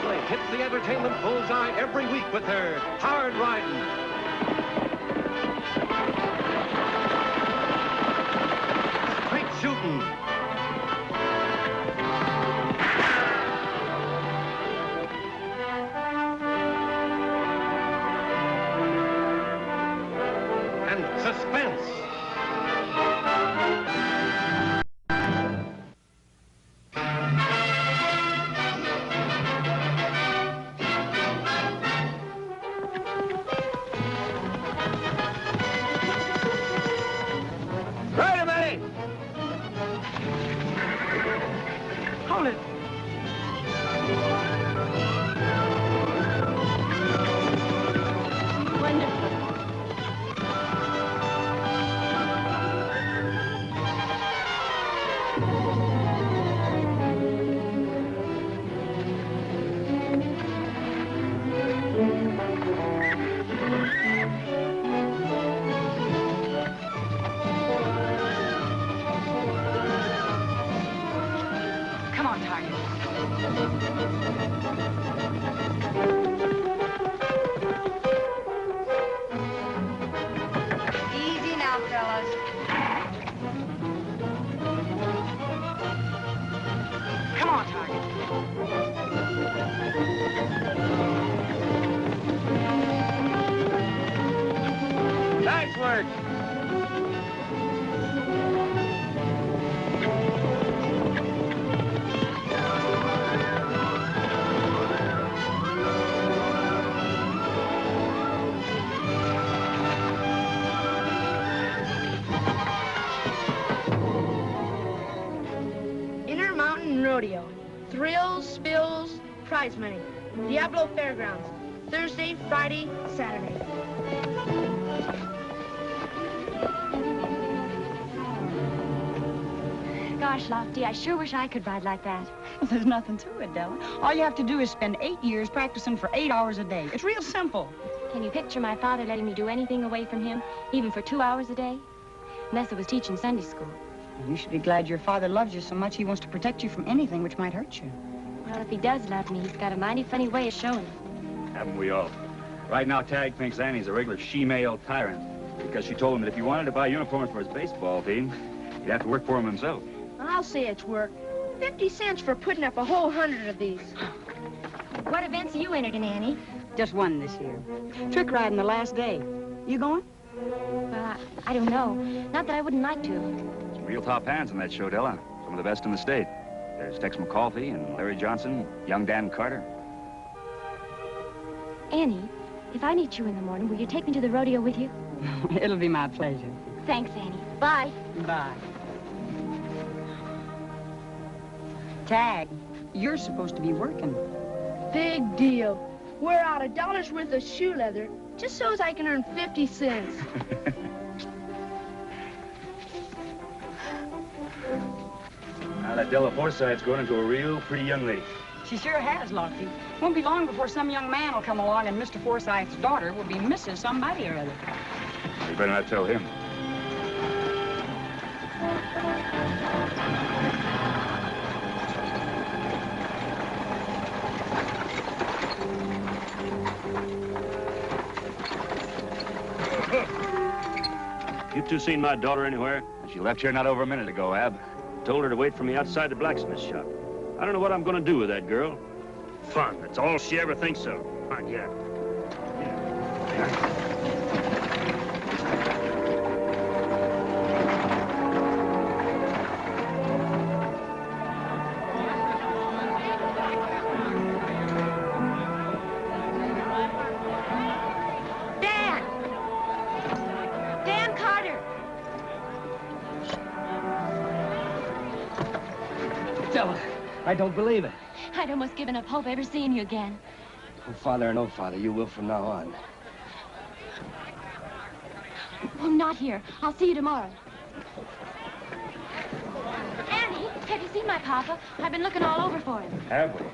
Oakley hits the entertainment bullseye every week with her hard riding. Straight shooting. And suspense. Rodeo. Thrills, spills, prize money. Diablo Fairgrounds. Thursday, Friday, Saturday. Gosh, Lofty, I sure wish I could ride like that. There's nothing to it, Della. All you have to do is spend 8 years practicing for 8 hours a day. It's real simple. Can you picture my father letting me do anything away from him, even for 2 hours a day? Unless it was teaching Sunday school. You should be glad your father loves you so much he wants to protect you from anything which might hurt you. Well, if he does love me, he's got a mighty funny way of showing it. Haven't we all? Right now, Tagg thinks Annie's a regular she-male tyrant because she told him that if he wanted to buy uniforms for his baseball team, he'd have to work for him himself. I'll say it's work. 50 cents for putting up a whole 100 of these. What events are you entered in, Annie? Just one this year. Trick riding the last day. You going? Well, I don't know. Not that I wouldn't like to. Some real top hands in that show, Della. Some of the best in the state. There's Tex McCauley and Larry Johnson, young Dan Carter. Annie, if I meet you in the morning, will you take me to the rodeo with you? It'll be my pleasure. Thanks, Annie. Bye. Bye. Tagg, you're supposed to be working. Big deal. Wear out $1's worth of shoe leather just so as I can earn 50 cents. Now that Della Forsyth's grown into a real pretty young lady. She sure has, Lofty. Won't be long before some young man will come along and Mr. Forsyth's daughter will be Mrs. somebody or other. You better not tell him. You two seen my daughter anywhere? She left here not over a minute ago, Ab. Told her to wait for me outside the blacksmith shop. I don't know what I'm gonna do with that girl. Fun, that's all she ever thinks of. Yeah. I don't believe it. I'd almost given up hope ever seeing you again. Oh, Father or no father, you will from now on. Well, not here. I'll see you tomorrow. Annie, have you seen my papa? I've been looking all over for him. Have we?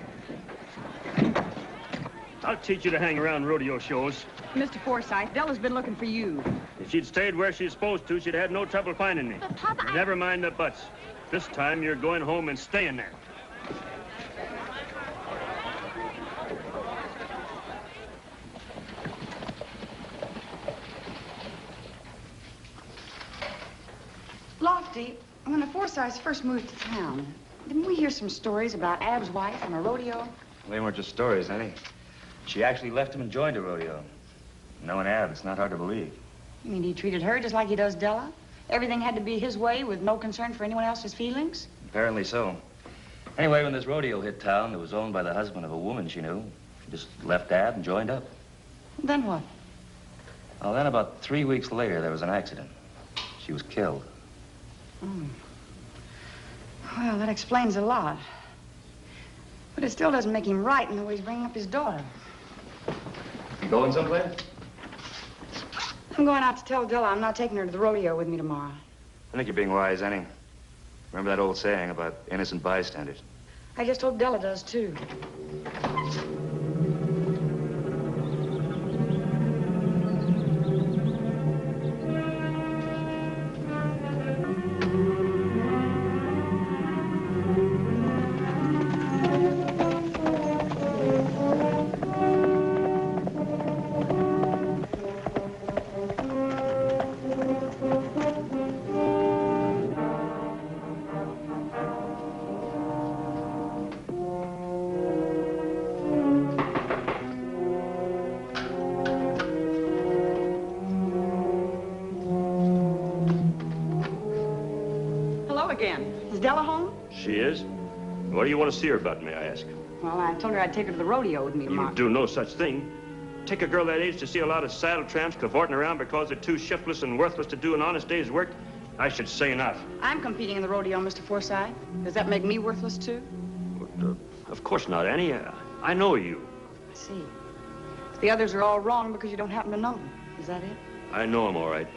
I'll teach you to hang around rodeo shows. Mr. Forsyth, Della's been looking for you. If she'd stayed where she's supposed to, she'd had no trouble finding me. But, Papa, Never mind the buts. This time, you're going home and staying there. Lofty, when the Forsyths first moved to town, didn't we hear some stories about Ab's wife and a rodeo? Well, they weren't just stories, Annie. She actually left him and joined a rodeo. Knowing Ab, it's not hard to believe. You mean he treated her just like he does Della? Everything had to be his way with no concern for anyone else's feelings? Apparently so. Anyway, when this rodeo hit town, it was owned by the husband of a woman she knew. She just left Ab and joined up. Then what? Well, then about 3 weeks later, there was an accident. She was killed. Hmm. Well, that explains a lot. But it still doesn't make him right in the way he's bringing up his daughter. You going someplace? I'm going out to tell Della I'm not taking her to the rodeo with me tomorrow. I think you're being wise, Annie. Remember that old saying about innocent bystanders? I just hope Della does, too. What do you want to see her about, may I ask? Well, I told her I'd take her to the rodeo with me tomorrow. You do no such thing. Take a girl that age to see a lot of saddle tramps cavorting around because they're too shiftless and worthless to do an honest day's work? I should say not. I'm competing in the rodeo, Mr. Forsyth. Does that make me worthless, too? But, of course not, Annie. I know you. I see. The others are all wrong because you don't happen to know them. Is that it? I know them, all right.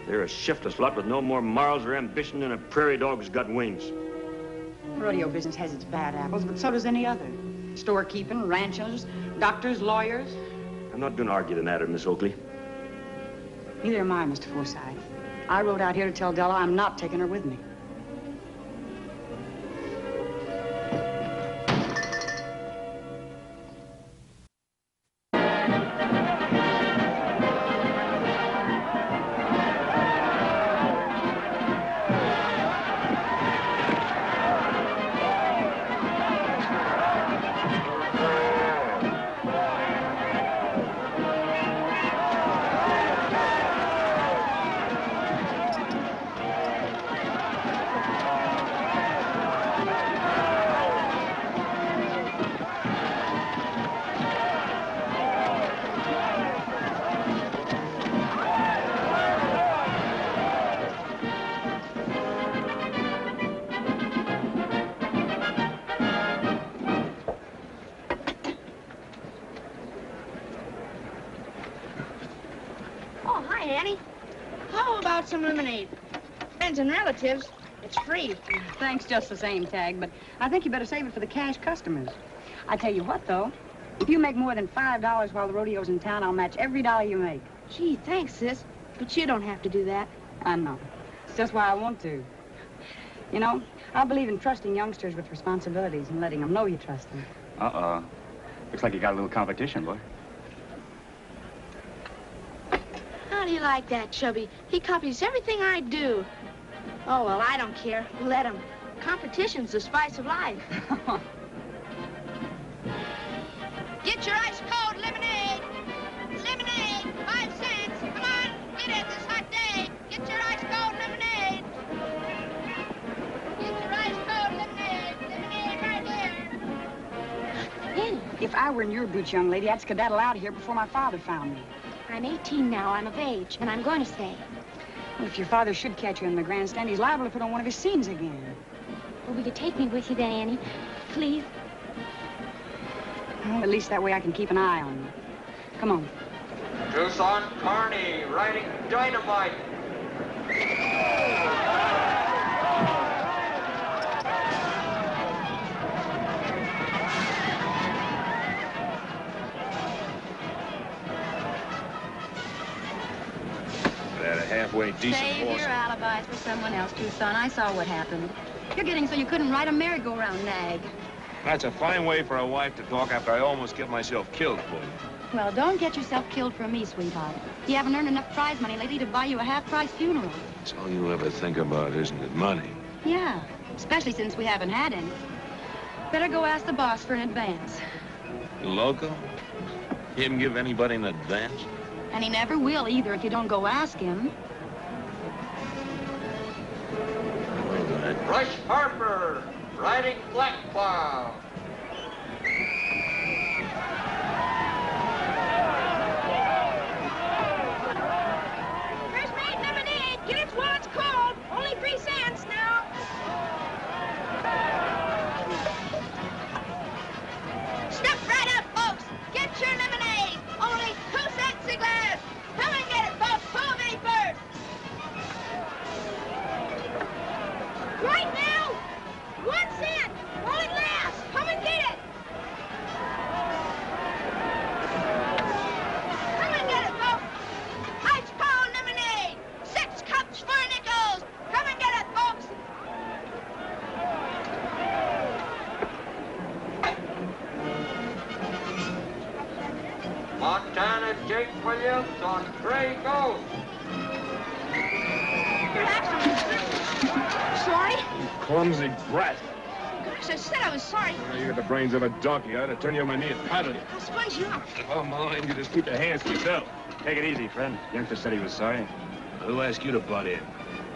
They're a shiftless lot with no more morals or ambition than a prairie dog's got wings. The rodeo business has its bad apples, but so does any other. Storekeeping, ranchers, doctors, lawyers. I'm not going to argue the matter, Miss Oakley. Neither am I, Mr. Forsyth. I rode out here to tell Della I'm not taking her with me. Some lemonade. Friends and relatives, it's free. Thanks just the same, Tagg, but I think you better save it for the cash customers. I tell you what, though, if you make more than $5 while the rodeo's in town, I'll match every dollar you make. Gee, thanks, sis. But you don't have to do that. I know. It's just why I want to. You know, I believe in trusting youngsters with responsibilities and letting them know you trust them. Uh-oh. Looks like you got a little competition, boy. How do you like that, Chubby? He copies everything I do. Oh, well, I don't care. Let him. Competition's the spice of life. Get your ice-cold lemonade. Lemonade, 5 cents. Come on, get it this hot day. Get your ice-cold lemonade. Get your ice-cold lemonade. Lemonade right here. Annie, if I were in your boots, young lady, I'd skedaddle out of here before my father found me. I'm 18 now. I'm of age, and I'm going to stay. Well, if your father should catch you in the grandstand, he's liable to put on one of his scenes again. Well, will you take me with you then, Annie? Please? Well, at least that way I can keep an eye on you. Come on. Tucson Carney riding dynamite. Halfway decent Save horse. your alibis for someone else, Tucson. I saw what happened. You're getting so you couldn't ride a merry-go-round nag. That's a fine way for a wife to talk after I almost get myself killed for you. Well, don't get yourself killed for me, sweetheart. You haven't earned enough prize money lately to buy you a half-price funeral. That's all you ever think about, isn't it? Money. Yeah, especially since we haven't had any. Better go ask the boss for an advance. You loco? He didn't give anybody an advance? And he never will either if you don't go ask him. All right. Rush Harper, riding Black Cloud. Fresh made lemonade. Get it while it's cold. Only 3 cents now. Step right up, folks. Get your lemonade. Only 2 cents a glass. Come and get it, folks. Call me first. Right now. 1 cent. While it lasts. Come and get it. Come and get it, folks. Ice cold lemonade. 6 cups for nickels. Come and get it, folks. Montana Jake Williams on Gray Ghost. Sorry? You clumsy brat. Gosh, I said I was sorry. You got the brains of a donkey. I ought to turn you on my knee and paddle you. I'll sponge you up. Oh, mind, you just keep your hands to yourself. Take it easy, friend. Youngster said he was sorry. Who asked you to butt in?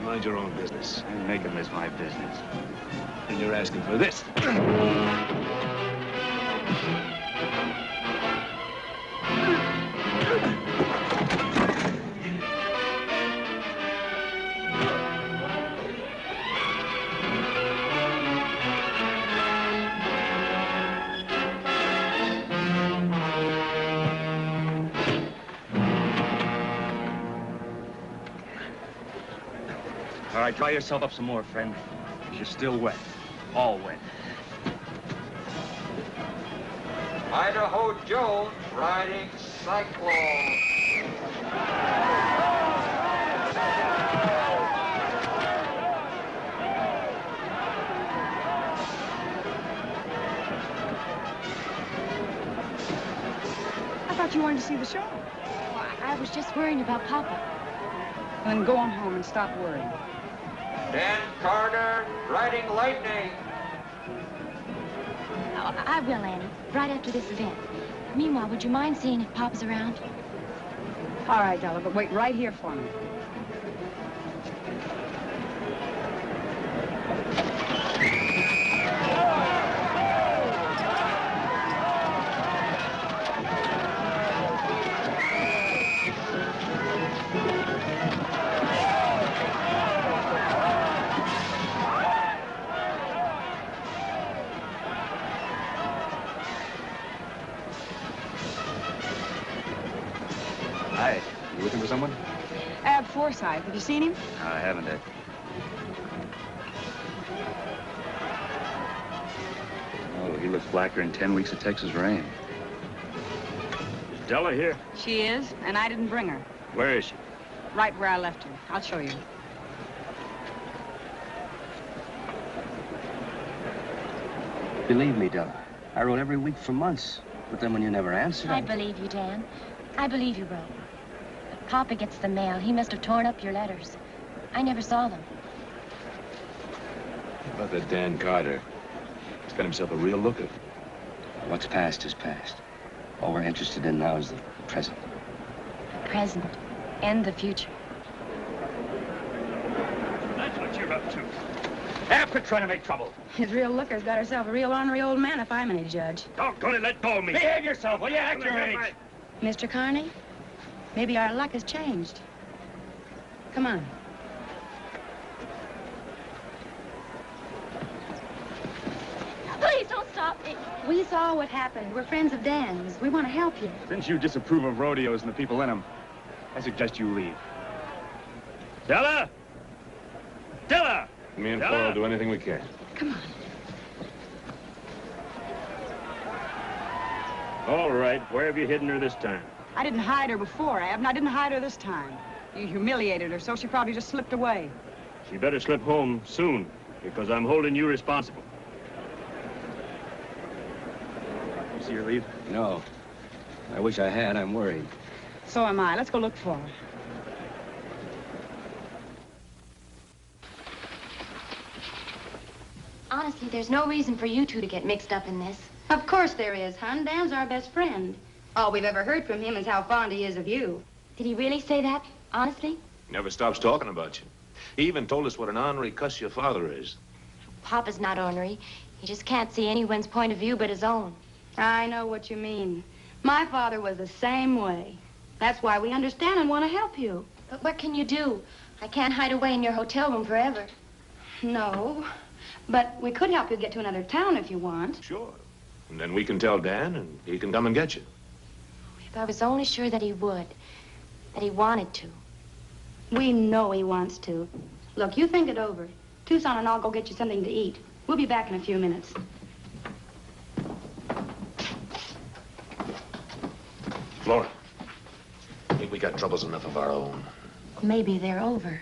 Mind your own business. I'm making this my business. And you're asking for this. All right, dry yourself up some more, friend. You're still wet. All wet. Idaho Jones riding Cyclone. I thought you wanted to see the show. Well, I was just worrying about Papa. Then go on home and stop worrying. Dan Carter riding Lightning. Oh, I will, Annie, right after this event. Meanwhile, would you mind seeing if Papa's around? All right, Della, but wait right here for me. Hi. You looking for someone? Forsyth, have you seen him? No, I haven't yet. Oh, he looks blacker than 10 weeks of Texas rain. Is Della here? She is, and I didn't bring her. Where is she? Right where I left her. I'll show you. Believe me, Della, I wrote every week for months. But then when you never answered... I believe you, Dan. I believe you wrote. But Papa gets the mail. He must have torn up your letters. I never saw them. About that Dan Carter. He's got himself a real looker. What's past is past. All we're interested in now is the present. The present and the future. That's what you're up to. After trying to make trouble. His real looker's got herself a real ornery old man, if I'm any judge. Doggone it, let go of me. Behave yourself, will you? Act your age. Mr. Carney, maybe our luck has changed. Come on. Please don't stop me. We saw what happened. We're friends of Dan's. We want to help you. Since you disapprove of rodeos and the people in them, I suggest you leave. Della! Della! Me and Della! Paul will do anything we can. Come on. All right, where have you hidden her this time? I didn't hide her before, Ab, and I didn't hide her this time. You humiliated her, so she probably just slipped away. She better slip home soon, because I'm holding you responsible. You see her leave? No. I wish I had. I'm worried. So am I. Let's go look for her. Honestly, there's no reason for you two to get mixed up in this. Of course there is, hon. Dan's our best friend. All we've ever heard from him is how fond he is of you. Did he really say that? Honestly? Never stops talking about you. He even told us what an ornery cuss your father is. Papa's not ornery. He just can't see anyone's point of view but his own. I know what you mean. My father was the same way. That's why we understand and want to help you. But what can you do? I can't hide away in your hotel room forever. No, but we could help you get to another town if you want. Sure. And then we can tell Dan, and he can come and get you. If I was only sure that he would, that he wanted to. We know he wants to. Look, you think it over. Tucson and I'll go get you something to eat. We'll be back in a few minutes. Flora, I think we got troubles enough of our own. Maybe they're over.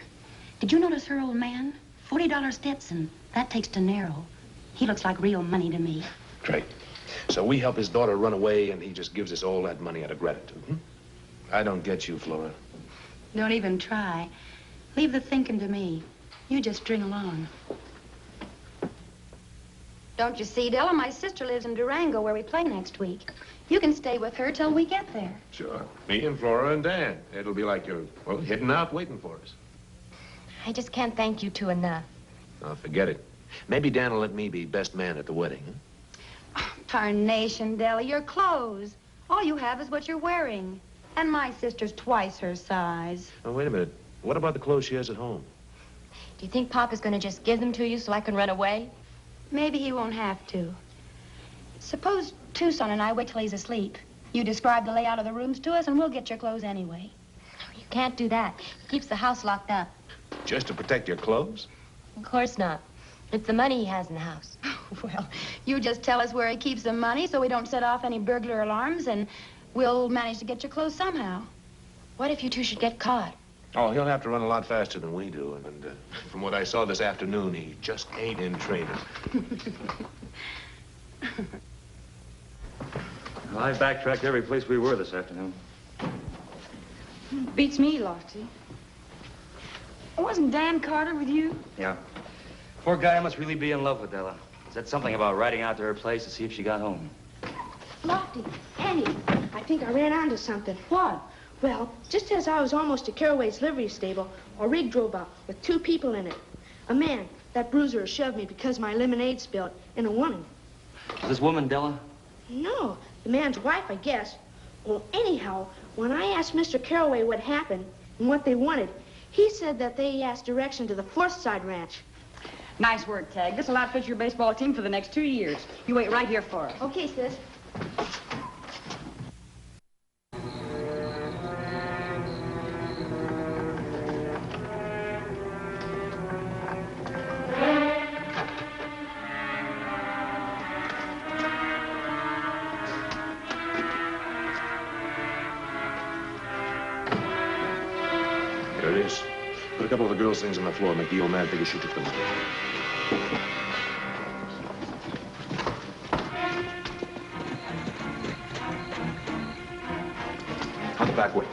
Did you notice her old man? $40 Stetson. That takes dinero. He looks like real money to me. Great. So we help his daughter run away, and he just gives us all that money out of gratitude, I don't get you, Flora. Don't even try. Leave the thinking to me. You just string along. Don't you see, Della? My sister lives in Durango, where we play next week. You can stay with her till we get there. Sure. Me and Flora and Dan. It'll be like you're, well, hidden out waiting for us. I just can't thank you two enough. Oh, forget it. Maybe Dan will let me be best man at the wedding, Tarnation, Della, your clothes. All you have is what you're wearing. And my sister's twice her size. Oh, wait a minute. What about the clothes she has at home? Do you think Papa's going to just give them to you so I can run away? Maybe he won't have to. Suppose Tucson and I wait till he's asleep. You describe the layout of the rooms to us, and we'll get your clothes anyway. You can't do that. He keeps the house locked up. Just to protect your clothes? Of course not. It's the money he has in the house. Well, you just tell us where he keeps the money so we don't set off any burglar alarms, and we'll manage to get your clothes somehow. What if you two should get caught? Oh, he'll have to run a lot faster than we do. And from what I saw this afternoon, he just ain't in training. Well, I backtracked every place we were this afternoon. Beats me, Lofty. Wasn't Dan Carter with you? Yeah. Poor guy must really be in love with Della. Said something about riding out to her place to see if she got home. Lofty, Annie, I think I ran onto something. What? Well, just as I was almost to Carraway's livery stable, a rig drove up with 2 people in it. A man, that bruiser, shoved me because my lemonade spilled, and a woman. Is this woman Della? No, the man's wife, I guess. Well, anyhow, when I asked Mr. Carraway what happened and what they wanted, he said that they asked direction to the Forsyth ranch. Nice work, Tagg. This'll outfit your baseball team for the next 2 years. You wait right here for us. Okay, sis. There it is. Put a couple of the girls' things on the floor. Make the old man figure she took them. Out the back way.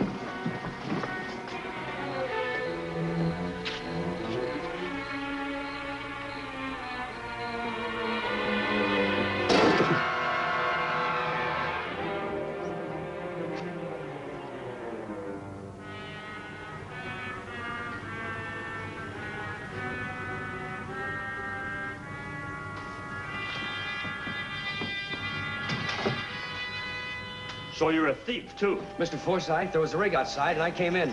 So you're a thief, too. Mr. Forsyth, there was a rig outside, and I came in.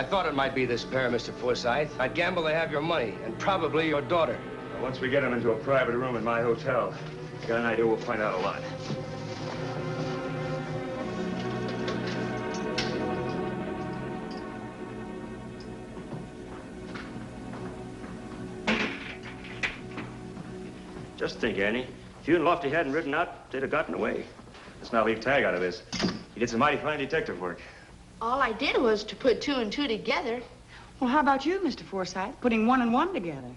thought it might be this pair, Mr. Forsyth. I'd gamble they have your money, and probably your daughter. Well, once we get them into a private room in my hotel, got an idea we'll find out a lot. Just think, Annie. If you and Lofty hadn't ridden out, they'd have gotten away. Let's not leave Tagg out of this. He did some mighty fine detective work. All I did was to put 2 and 2 together. Well, how about you, Mr. Forsyth, putting 1 and 1 together?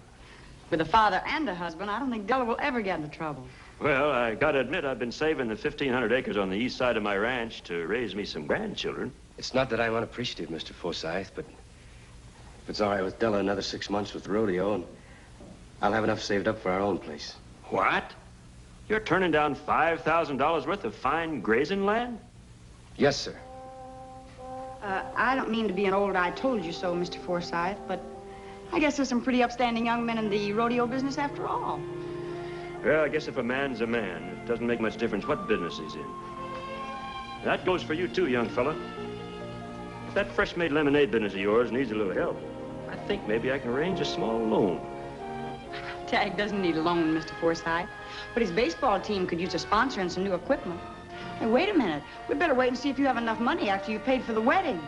With a father and a husband, I don't think Della will ever get into trouble. Well, I gotta admit, I've been saving the 1,500 acres on the east side of my ranch to raise me some grandchildren. It's not that I'm unappreciative, Mr. Forsyth, but if it's all right with Della, another 6 months with Rodeo, and I'll have enough saved up for our own place. What? You're turning down $5,000 worth of fine grazing land? Yes, sir. I don't mean to be an old I told you so, Mr. Forsyth, but I guess there's some pretty upstanding young men in the rodeo business after all. Well, I guess if a man's a man, it doesn't make much difference what business he's in. That goes for you too, young fella. If that fresh-made lemonade business of yours needs a little help, I think maybe I can arrange a small loan. Tagg doesn't need a loan, Mr. Forsyth, but his baseball team could use a sponsor and some new equipment. Hey, wait a minute. We'd better wait and see if you have enough money after you've paid for the wedding.